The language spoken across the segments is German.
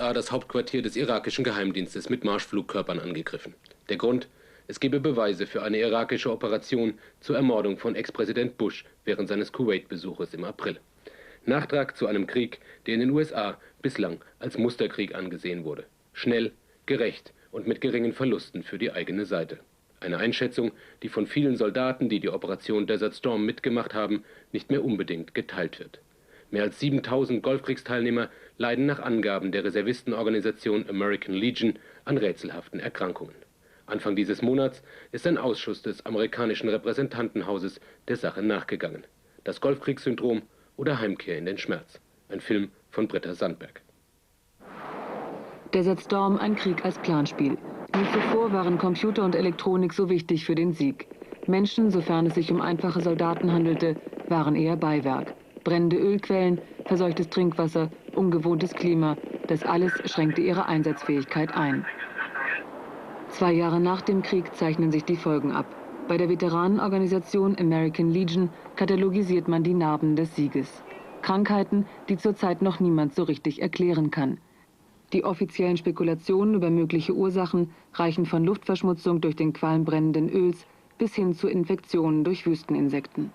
das Hauptquartier des irakischen Geheimdienstes mit Marschflugkörpern angegriffen. Der Grund? Es gebe Beweise für eine irakische Operation zur Ermordung von Ex-Präsident Bush während seines Kuwait-Besuches im April. Nachtrag zu einem Krieg, der in den USA bislang als Musterkrieg angesehen wurde. Schnell, gerecht und mit geringen Verlusten für die eigene Seite. Eine Einschätzung, die von vielen Soldaten, die die Operation Desert Storm mitgemacht haben, nicht mehr unbedingt geteilt wird. Mehr als 7000 Golfkriegsteilnehmer leiden nach Angaben der Reservistenorganisation American Legion an rätselhaften Erkrankungen. Anfang dieses Monats ist ein Ausschuss des amerikanischen Repräsentantenhauses der Sache nachgegangen. Das Golfkriegssyndrom oder Heimkehr in den Schmerz. Ein Film von Britta Sandberg. Desert Storm, ein Krieg als Planspiel. Nie zuvor waren Computer und Elektronik so wichtig für den Sieg. Menschen, sofern es sich um einfache Soldaten handelte, waren eher Beiwerk. Brennende Ölquellen, verseuchtes Trinkwasser, ungewohntes Klima, das alles schränkte ihre Einsatzfähigkeit ein. 2 Jahre nach dem Krieg zeichnen sich die Folgen ab. Bei der Veteranenorganisation American Legion katalogisiert man die Narben des Sieges. Krankheiten, die zurzeit noch niemand so richtig erklären kann. Die offiziellen Spekulationen über mögliche Ursachen reichen von Luftverschmutzung durch den Qualm brennenden Öls bis hin zu Infektionen durch Wüsteninsekten.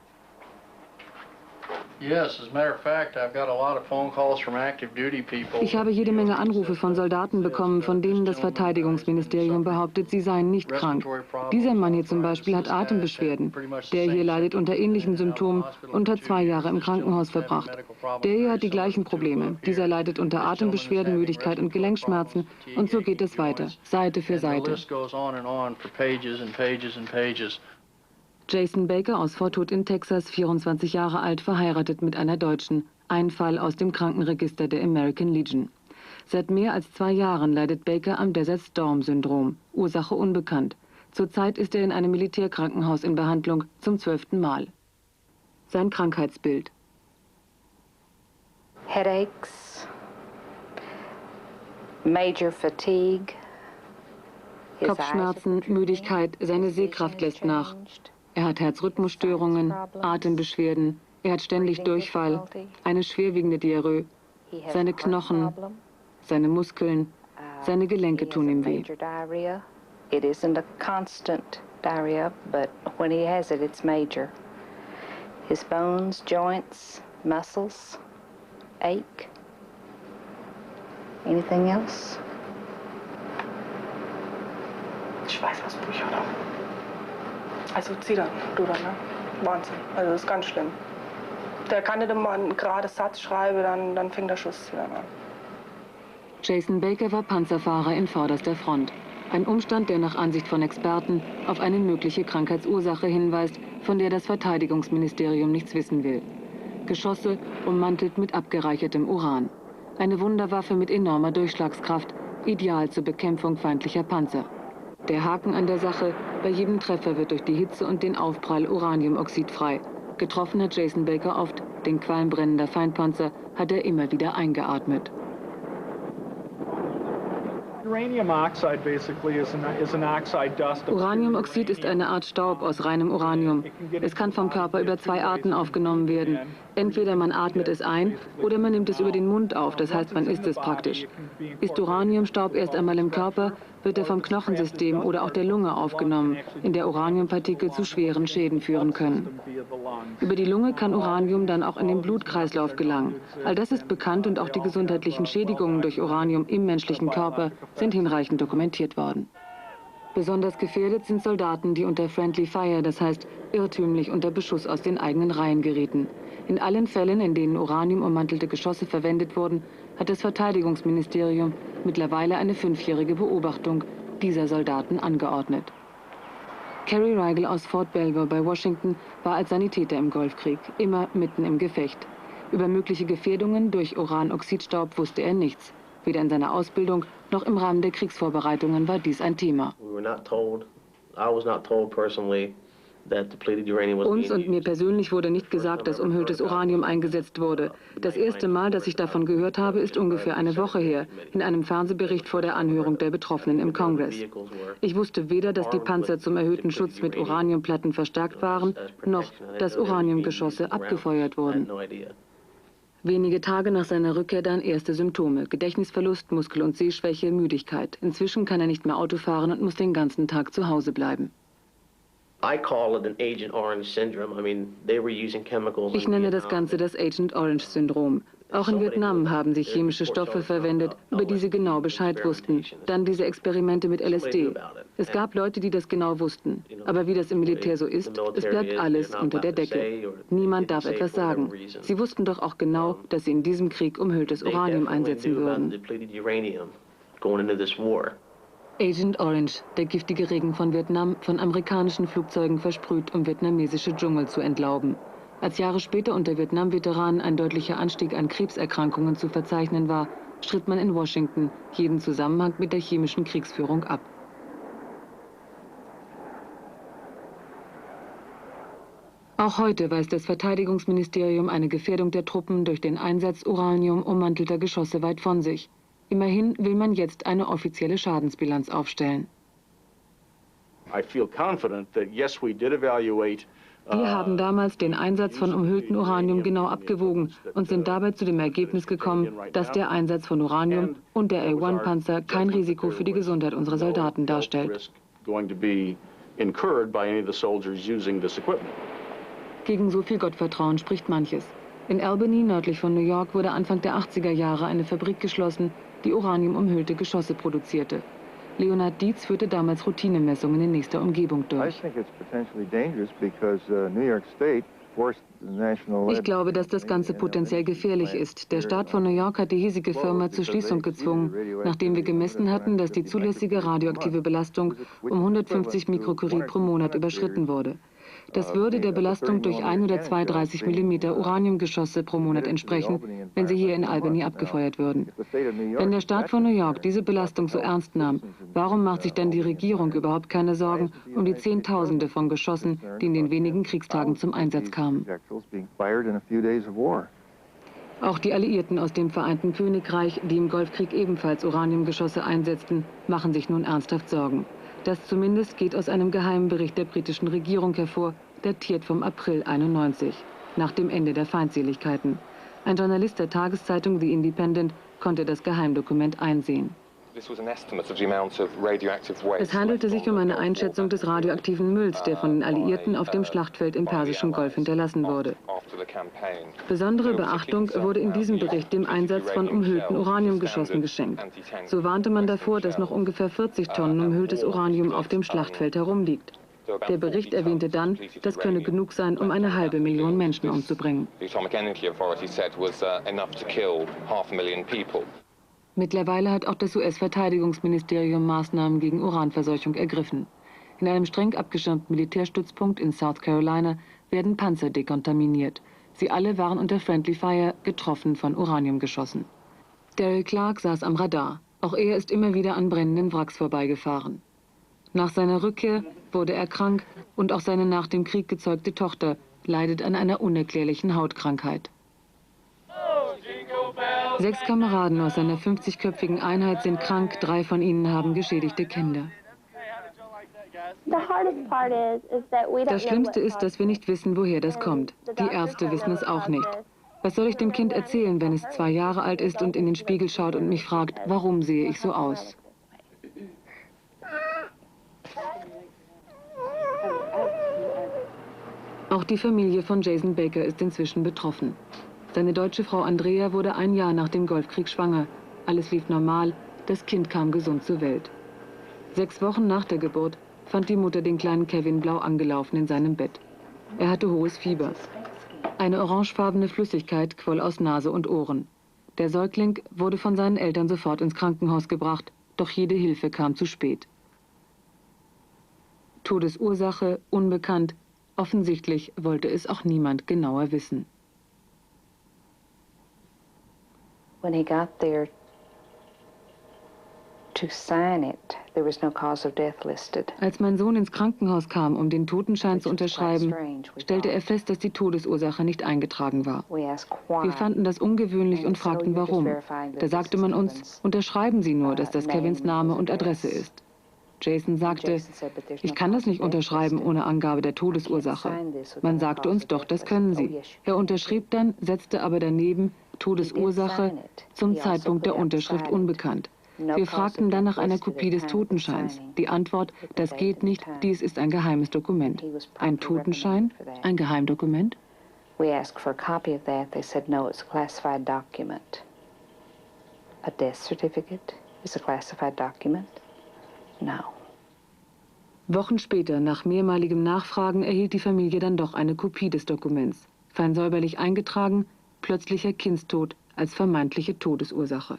Ich habe jede Menge Anrufe von Soldaten bekommen, von denen das Verteidigungsministerium behauptet, sie seien nicht krank. Dieser Mann hier zum Beispiel hat Atembeschwerden. Der hier leidet unter ähnlichen Symptomen und hat 2 Jahre im Krankenhaus verbracht. Der hier hat die gleichen Probleme. Dieser leidet unter Atembeschwerden, Müdigkeit und Gelenkschmerzen. Und so geht es weiter, Seite für Seite. Jason Baker aus Fort Hood in Texas, 24 Jahre alt, verheiratet mit einer Deutschen. Ein Fall aus dem Krankenregister der American Legion. Seit mehr als 2 Jahren leidet Baker am Desert Storm Syndrom. Ursache unbekannt. Zurzeit ist er in einem Militärkrankenhaus in Behandlung zum 12. Mal. Sein Krankheitsbild. Headaches, major fatigue. Kopfschmerzen, Müdigkeit, seine Sehkraft lässt nach. Er hat Herzrhythmusstörungen, Atembeschwerden, er hat ständig Durchfall, eine schwerwiegende Diarrhoe. Seine Knochen, seine Muskeln, seine Gelenke tun ihm weh. It isn't a constant diarrhea, but when he has it, it's major. His bones, joints, muscles ache. Anything else? Schweißausbrüche oder? Also Zittern, ne? Wahnsinn. Also das ist ganz schlimm. Der kann nicht immer einen geraden Satz schreiben, dann fängt der Schuss wieder an. Jason Baker war Panzerfahrer in vorderster Front. Ein Umstand, der nach Ansicht von Experten auf eine mögliche Krankheitsursache hinweist, von der das Verteidigungsministerium nichts wissen will. Geschosse ummantelt mit abgereichertem Uran. Eine Wunderwaffe mit enormer Durchschlagskraft, ideal zur Bekämpfung feindlicher Panzer. Der Haken an der Sache, bei jedem Treffer wird durch die Hitze und den Aufprall Uraniumoxid frei. Getroffen hat Jason Baker oft, den Qualm brennender Feindpanzer hat er immer wieder eingeatmet. Uraniumoxid ist eine Art Staub aus reinem Uranium. Es kann vom Körper über 2 Arten aufgenommen werden. Entweder man atmet es ein oder man nimmt es über den Mund auf, das heißt, man isst es praktisch. Ist Uraniumstaub erst einmal im Körper, wird er vom Knochensystem oder auch der Lunge aufgenommen, in der Uraniumpartikel zu schweren Schäden führen können. Über die Lunge kann Uranium dann auch in den Blutkreislauf gelangen. All das ist bekannt und auch die gesundheitlichen Schädigungen durch Uranium im menschlichen Körper sind hinreichend dokumentiert worden. Besonders gefährdet sind Soldaten, die unter Friendly Fire, das heißt irrtümlich unter Beschuss aus den eigenen Reihen gerieten. In allen Fällen, in denen uraniumummantelte Geschosse verwendet wurden, hat das Verteidigungsministerium mittlerweile eine 5-jährige Beobachtung dieser Soldaten angeordnet. Kerry Rigel aus Fort Belvoir bei Washington war als Sanitäter im Golfkrieg, immer mitten im Gefecht. Über mögliche Gefährdungen durch Uranoxidstaub wusste er nichts. Weder in seiner Ausbildung noch im Rahmen der Kriegsvorbereitungen war dies ein Thema. Uns und mir persönlich wurde nicht gesagt, dass umhülltes Uranium eingesetzt wurde. Das erste Mal, dass ich davon gehört habe, ist ungefähr eine Woche her, in einem Fernsehbericht vor der Anhörung der Betroffenen im Kongress. Ich wusste weder, dass die Panzer zum erhöhten Schutz mit Uraniumplatten verstärkt waren, noch, dass Uraniumgeschosse abgefeuert wurden. Wenige Tage nach seiner Rückkehr dann erste Symptome: Gedächtnisverlust, Muskel- und Sehschwäche, Müdigkeit. Inzwischen kann er nicht mehr Auto fahren und muss den ganzen Tag zu Hause bleiben. Ich nenne das Ganze das Agent Orange-Syndrom. Auch in Vietnam haben sie chemische Stoffe verwendet, über die sie genau Bescheid wussten. Dann diese Experimente mit LSD. Es gab Leute, die das genau wussten. Aber wie das im Militär so ist, es bleibt alles unter der Decke. Niemand darf etwas sagen. Sie wussten doch auch genau, dass sie in diesem Krieg umhülltes Uranium einsetzen würden. Agent Orange, der giftige Regen von Vietnam, von amerikanischen Flugzeugen versprüht, um vietnamesische Dschungel zu entlauben. Als Jahre später unter Vietnam-Veteranen ein deutlicher Anstieg an Krebserkrankungen zu verzeichnen war, stritt man in Washington jeden Zusammenhang mit der chemischen Kriegsführung ab. Auch heute weist das Verteidigungsministerium eine Gefährdung der Truppen durch den Einsatz uraniumummantelter Geschosse weit von sich. Immerhin will man jetzt eine offizielle Schadensbilanz aufstellen. Wir haben damals den Einsatz von umhülltem Uranium genau abgewogen und sind dabei zu dem Ergebnis gekommen, dass der Einsatz von Uranium und der A-1-Panzer kein Risiko für die Gesundheit unserer Soldaten darstellt. Gegen so viel Gottvertrauen spricht manches. In Albany, nördlich von New York, wurde Anfang der 80er Jahre eine Fabrik geschlossen, die uraniumumhüllte Geschosse produzierte. Leonard Dietz führte damals Routinemessungen in nächster Umgebung durch. Ich glaube, dass das Ganze potenziell gefährlich ist. Der Staat von New York hat die hiesige Firma zur Schließung gezwungen, nachdem wir gemessen hatten, dass die zulässige radioaktive Belastung um 150 Mikrocurie pro Monat überschritten wurde. Das würde der Belastung durch 1 oder 2 30 mm Uraniumgeschosse pro Monat entsprechen, wenn sie hier in Albany abgefeuert würden. Wenn der Staat von New York diese Belastung so ernst nahm, warum macht sich dann die Regierung überhaupt keine Sorgen um die Zehntausende von Geschossen, die in den wenigen Kriegstagen zum Einsatz kamen? Auch die Alliierten aus dem Vereinten Königreich, die im Golfkrieg ebenfalls Uraniumgeschosse einsetzten, machen sich nun ernsthaft Sorgen. Das zumindest geht aus einem geheimen Bericht der britischen Regierung hervor, datiert vom April 91, nach dem Ende der Feindseligkeiten. Ein Journalist der Tageszeitung The Independent konnte das Geheimdokument einsehen. Es handelte sich um eine Einschätzung des radioaktiven Mülls, der von den Alliierten auf dem Schlachtfeld im Persischen Golf hinterlassen wurde. Besondere Beachtung wurde in diesem Bericht dem Einsatz von umhüllten Uraniumgeschossen geschenkt. So warnte man davor, dass noch ungefähr 40 Tonnen umhülltes Uranium auf dem Schlachtfeld herumliegt. Der Bericht erwähnte dann, das könne genug sein, um 500.000 Menschen umzubringen. Mittlerweile hat auch das US-Verteidigungsministerium Maßnahmen gegen Uranverseuchung ergriffen. In einem streng abgeschirmten Militärstützpunkt in South Carolina werden Panzer dekontaminiert. Sie alle waren unter Friendly Fire getroffen von Uraniumgeschossen. Daryl Clark saß am Radar. Auch er ist immer wieder an brennenden Wracks vorbeigefahren. Nach seiner Rückkehr wurde er krank und auch seine nach dem Krieg gezeugte Tochter leidet an einer unerklärlichen Hautkrankheit. 6 Kameraden aus seiner 50-köpfigen Einheit sind krank, 3 von ihnen haben geschädigte Kinder. Das Schlimmste ist, dass wir nicht wissen, woher das kommt. Die Ärzte wissen es auch nicht. Was soll ich dem Kind erzählen, wenn es 2 Jahre alt ist und in den Spiegel schaut und mich fragt, warum sehe ich so aus? Auch die Familie von Jason Baker ist inzwischen betroffen. Seine deutsche Frau Andrea wurde 1 Jahr nach dem Golfkrieg schwanger. Alles lief normal, das Kind kam gesund zur Welt. 6 Wochen nach der Geburt fand die Mutter den kleinen Kevin blau angelaufen in seinem Bett. Er hatte hohes Fieber. Eine orangefarbene Flüssigkeit quoll aus Nase und Ohren. Der Säugling wurde von seinen Eltern sofort ins Krankenhaus gebracht, doch jede Hilfe kam zu spät. Todesursache unbekannt. Offensichtlich wollte es auch niemand genauer wissen. When he got there to sign it, there was no cause of death listed. Als mein Sohn ins Krankenhaus kam, um den Totenschein zu unterschreiben, stellte er fest, dass die Todesursache nicht eingetragen war. Wir fanden das ungewöhnlich und fragten, warum. Da sagte man uns, unterschreiben Sie nur, dass das Kevins Name und Adresse ist. Jason sagte, ich kann das nicht unterschreiben ohne Angabe der Todesursache. Man sagte uns doch, das können Sie. Er unterschrieb dann, setzte aber daneben, Todesursache zum Zeitpunkt der Unterschrift unbekannt. Wir fragten dann nach einer Kopie des Totenscheins. Die Antwort, das geht nicht, dies ist ein geheimes Dokument. Ein Totenschein? Ein Geheimdokument? We asked for a copy of that. They said, no, it's a classified document. A death certificate is a classified document? No. Wochen später, nach mehrmaligem Nachfragen, erhielt die Familie dann doch eine Kopie des Dokuments. Fein säuberlich eingetragen, plötzlicher Kindstod als vermeintliche Todesursache.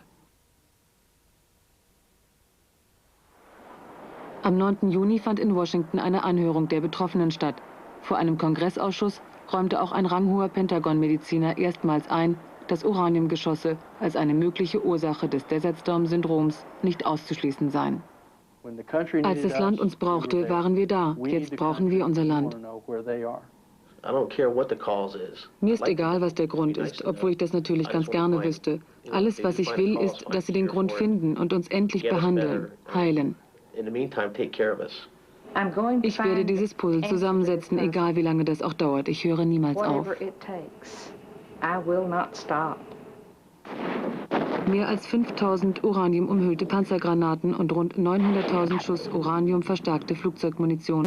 Am 9. Juni fand in Washington eine Anhörung der Betroffenen statt. Vor einem Kongressausschuss räumte auch ein ranghoher Pentagon-Mediziner erstmals ein, dass Uraniumgeschosse als eine mögliche Ursache des Desert Storm-Syndroms nicht auszuschließen seien. Als das Land uns brauchte, waren wir da. Jetzt brauchen wir unser Land. Mir ist egal, was der Grund ist, obwohl ich das natürlich ganz gerne wüsste. Alles, was ich will, ist, dass sie den Grund finden und uns endlich behandeln, heilen. Ich werde dieses Puzzle zusammensetzen, egal wie lange das auch dauert. Ich höre niemals auf. Mehr als 5.000 uraniumumhüllte Panzergranaten und rund 900.000 Schuss uraniumverstärkte Flugzeugmunition